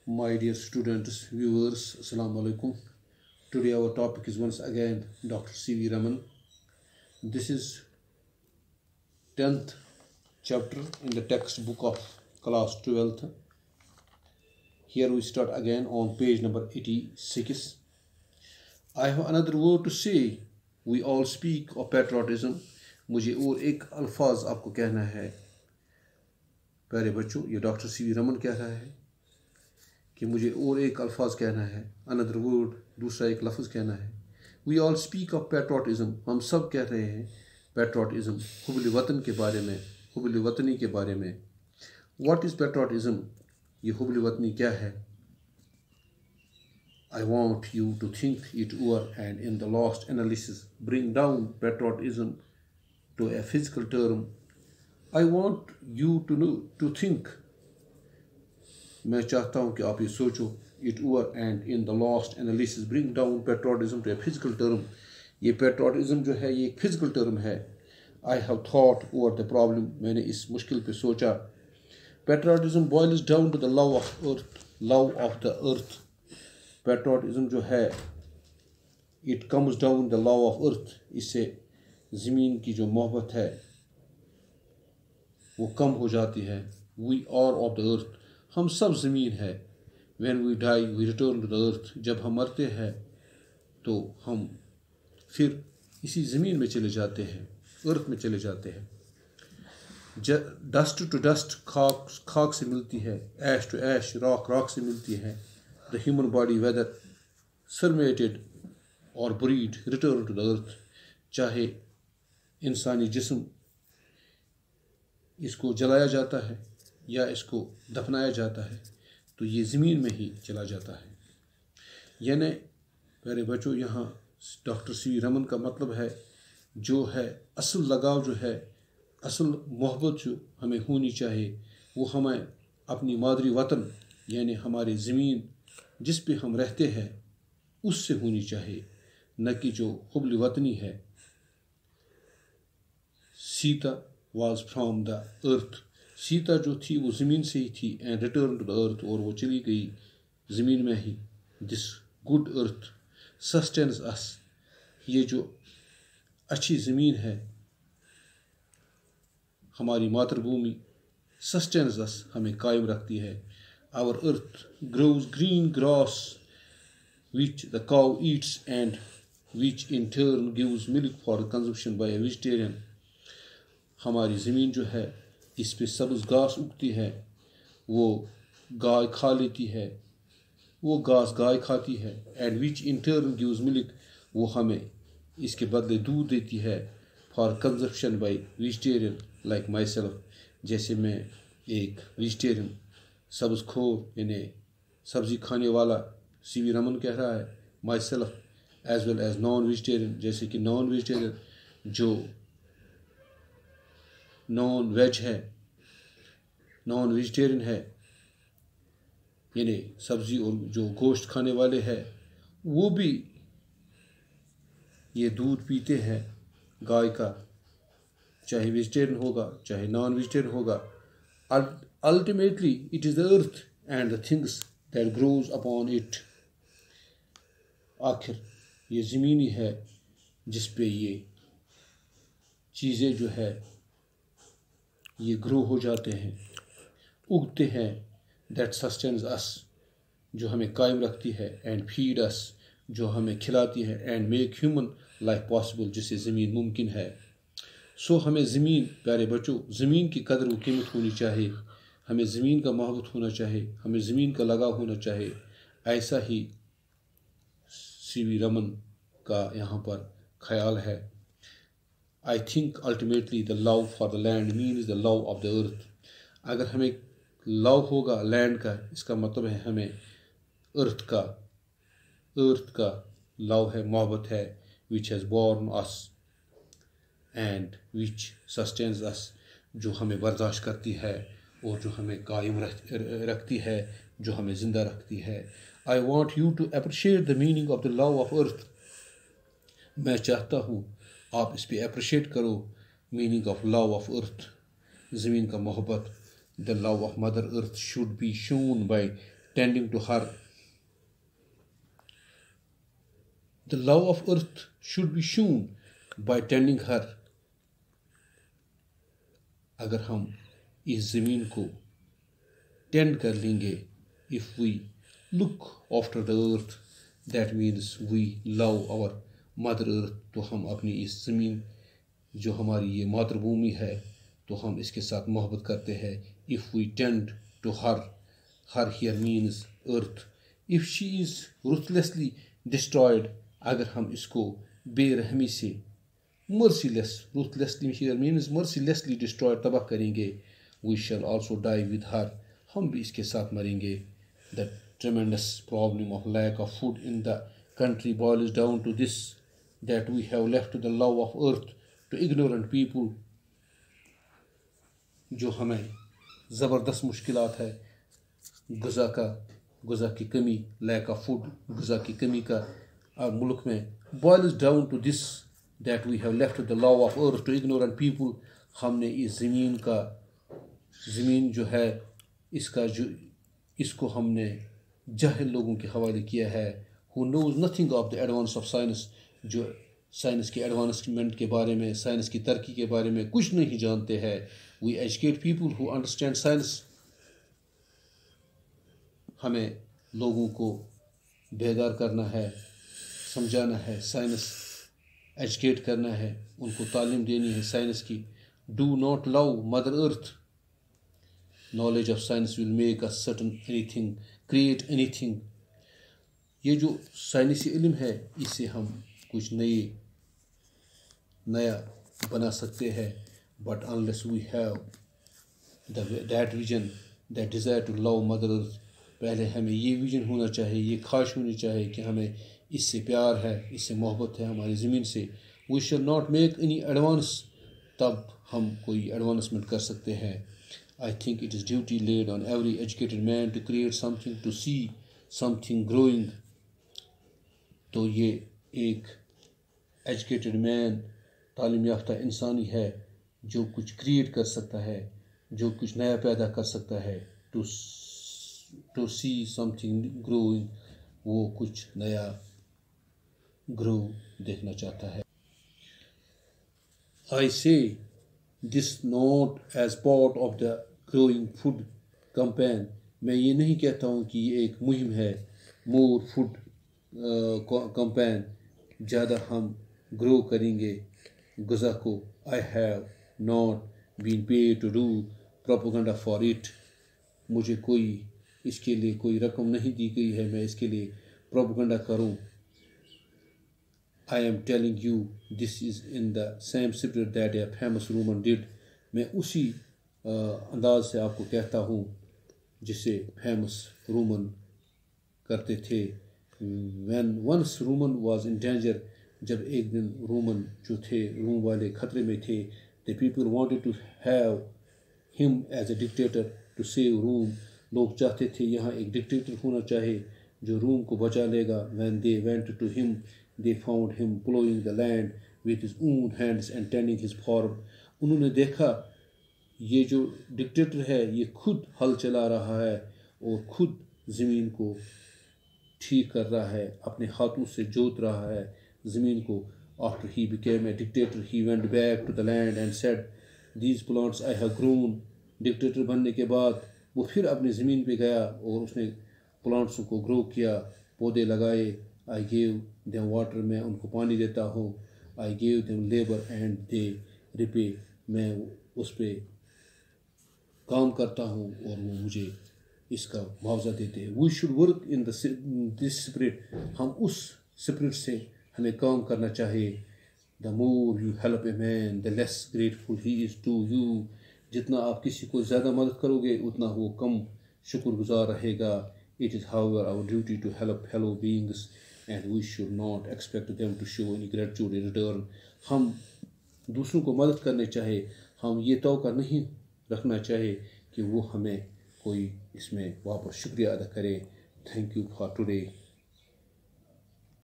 My dear students, viewers, Assalamu alaikum. Today our topic is once again Dr. C.V. Raman. This is 10th chapter in the textbook of class 12th. Here we start again on page number 86. I have another word to say. We all speak of patriotism. मुझे और एक अल्फाज आपको कहना है प्यारे बच्चों. ये डॉक्टर C.V. रमन कह रहा है कि मुझे और एक अल्फाज कहना है, अनदर वर्ड, दूसरा एक लफ्ज़ कहना है. We all speak of patriotism. हम सब कह रहे हैं पेट्रोटिज़म, हुब्ब वतन के बारे में, हुब्ब वतनी के बारे में. What is patriotism? ये हुब्ब वतनी क्या है? I want you to think it over and in the last analysis bring down patriotism to a physical term. I want you to think. मैं चाहता हूँ कि आप ये सोचो. It over and in the last analysis bring down patriotism to a physical term. ये patriotism जो है ये एक physical term है. I have thought over the problem. मैंने इस मुश्किल पे सोचा. Patriotism boils down to the love of earth. Love of the earth. Patriotism जो है it comes down the love of earth. इससे ज़मीन की जो मोहब्बत है वो कम हो जाती है. We are of the earth. हम सब ज़मीन है. When we die we return to the earth. जब हम मरते हैं तो हम फिर इसी ज़मीन में चले जाते हैं, अर्थ में चले जाते हैं. डस्ट टू डस्ट, खाक से मिलती है. ऐश टू ऐश, राख से मिलती है. The human body, whether cremated or buried, return to the earth. चाहे इंसानी जिस्म इसको जलाया जाता है या इसको दफनाया जाता है तो ये ज़मीन में ही चला जाता है. यानी प्यारे बच्चों, यहाँ डॉक्टर C.V. रमन का मतलब है जो है असल लगाव, जो है असल मोहब्बत जो हमें होनी चाहिए वो हमें अपनी मादरी वतन यानी हमारी ज़मीन जिस पे हम रहते हैं उससे होनी चाहिए, न कि जो हुब्ब वतनी है. Sita was from the earth. Sita जो थी वो ज़मीन से ही थी. and return to the earth, और वो चली गई ज़मीन में ही. this good earth sustains us. ये जो अच्छी ज़मीन है हमारी मातृभूमि, sustains us, हमें कायम रखती है. Our earth grows green grass which the cow eats and which in turn gives milk for consumption by a vegetarian. हमारी ज़मीन जो है इस पे सब्ज़ घास उगती है, वो गाय खा लेती है, वो घास गाय खाती है. and which in turn gives milk, वो हमें इसके बदले दूध देती है. for consumption by vegetarian like myself, जैसे मैं एक वेजिटेरियन सब्ज़ खोर यानी सब्ज़ी खाने वाला C.V. रमन कह रहा है. Myself as well as non vegetarian, जैसे कि नॉन वेजिटेरियन जो नॉन वेज है, नॉन वेजिटेरियन है यानी सब्ज़ी और जो गोश्त खाने वाले हैं वो भी ये दूध पीते हैं गाय का, चाहे वेजिटेरियन होगा चाहे नॉन वेजिटेरियन होगा. Ultimately, it is the earth and the things that grows upon it. आखिर ये ज़मीन ही है जिस पे ये चीज़ें जो है ये ग्रो हो जाते हैं, उगते हैं. that sustains us, जो हमें कायम रखती है. and feed us, जो हमें खिलाती है. and make human life possible, जिससे ज़मीन मुमकिन है. सो हमें ज़मीन, प्यारे बच्चों, ज़मीन की कदर व कीमत होनी चाहिए. हमें ज़मीन का मोहब्बत होना चाहिए, हमें ज़मीन का लगाव होना चाहिए. ऐसा ही C.V. रमन का यहाँ पर ख्याल है. I think ultimately the love for the land means the love of the earth. अगर हमें लव होगा लैंड का, इसका मतलब है हमें अर्थ का लव है, मोहब्बत है. Which has born us and which sustains us, जो हमें बर्दाश्त करती है और जो हमें कायम रखती है, जो हमें ज़िंदा रखती है. I want you to appreciate the meaning of the love of earth. मैं चाहता हूँ आप इस पर अप्रिशिएट करो meaning of love of earth, ज़मीन का मोहब्बत. The love of mother earth should be shown by tending to her. The love of earth should be shown by tending her. अगर हम इस ज़मीन को टेंड कर लेंगे, if we look after the earth, that means we love our mother earth, तो हम अपनी इस ज़मीन जो हमारी ये मातृभूमि है तो हम इसके साथ मोहब्बत करते हैं. If we tend to her, her here means earth. If she is ruthlessly destroyed, अगर हम इसको बेरहमी से merciless, ruthlessly here means mercilessly destroyed, तबाह करेंगे, we shall also die with her, हम भी इसके साथ मरेंगे. The tremendous problem of lack of food in the country boils down to this, that we have left the love of earth to ignorant people. जो हमें ज़बरदस्त मुश्किलात है गुज़ा की कमी, lack of food, गुज़ा की कमी का मुल्क में, boils down to this, that we have left the love of earth to ignorant people. हमने इस ज़मीन जो है इसको हमने जाहिल लोगों के हवाले किया है, who knows nothing of the advance of science, जो साइंस के एडवांसमेंट के बारे में, साइंस की तरक्की के बारे में कुछ नहीं जानते हैं. We educate people who understand science. हमें लोगों को बेदार करना है, समझाना है, साइंस एजुकेट करना है, उनको तालीम देनी है साइंस की. Do not love Mother Earth. Knowledge of science will make us certain anything, create anything. ये जो साइंसी इल्म है इससे हम कुछ नया बना सकते हैं. But unless we have that vision, that desire to love Mother Earth, पहले हमें ये विजन होना चाहिए, ये ख्वाहिश होनी चाहिए कि हमें इससे प्यार है, इससे मोहब्बत है हमारी ज़मीन से. We shall not make any advance, तब हम कोई एडवांसमेंट कर सकते हैं. I think it is duty laid on every educated man to create something, to see something growing. तो ये एक एजुकेटेड मैन, तालीम याफ्ता इंसानी है जो कुछ क्रिएट कर सकता है, जो कुछ नया पैदा कर सकता है. टू सी समथिंग ग्रोइंग, वो कुछ नया ग्रो देखना चाहता है. I say this not as part of the growing food campaign. मैं ये नहीं कहता हूँ कि ये एक मुहिम है, मोर फूड कैंपेन, ज़्यादा हम ग्रो करेंगे गुज़ा को. I have not been paid to do propaganda for it. मुझे इसके लिए कोई रकम नहीं दी गई है मैं इसके लिए प्रोपेगेंडा करूं. I am telling you this is in the same spirit that a famous Roman did. मैं उसी अंदाज से आपको कहता हूँ जिसे फेमस रोमन करते थे. When once Roman was in danger, जब एक दिन रोमन जो थे, रोम वाले खतरे में थे, the people wanted to have him as a dictator to save Rome. लोग चाहते थे यहाँ एक डिक्टेटर होना चाहिए जो रोम को बचा लेगा. When they went to him, they found him plowing the land with his own hands and tending his farm. उन्होंने देखा ये जो डिक्टेटर है ये खुद हल चला रहा है और खुद ज़मीन को ठीक कर रहा है, अपने हाथों से जोत रहा है ज़मीन को. After he became a dictator, he went back to the land and said, "These plants I have grown." Dictator बनने के बाद वो फिर अपनी ज़मीन पे गया और उसने प्लांट्सों को ग्रो किया, पौधे लगाए. I gave them water, मैं उनको पानी देता हूँ. I gave them labor and they repay, मैं उस पे काम करता हूँ और वो मुझे इसका मुआवजा देते हैं. We should work in this spirit. हम उस स्पिरिट से हमें काम करना चाहिए. The more you help a man, the less grateful he is to you. जितना आप किसी को ज़्यादा मदद करोगे उतना वो कम शुक्रगुजार रहेगा. It is however our duty to help fellow beings and we should not expect them to show any gratitude in return. हम दूसरों को मदद करने चाहिए, हम ये तवक्को नहीं रखना चाहिए कि वो हमें कोई इसमें वापस शुक्रिया अदा करे. Thank you for today.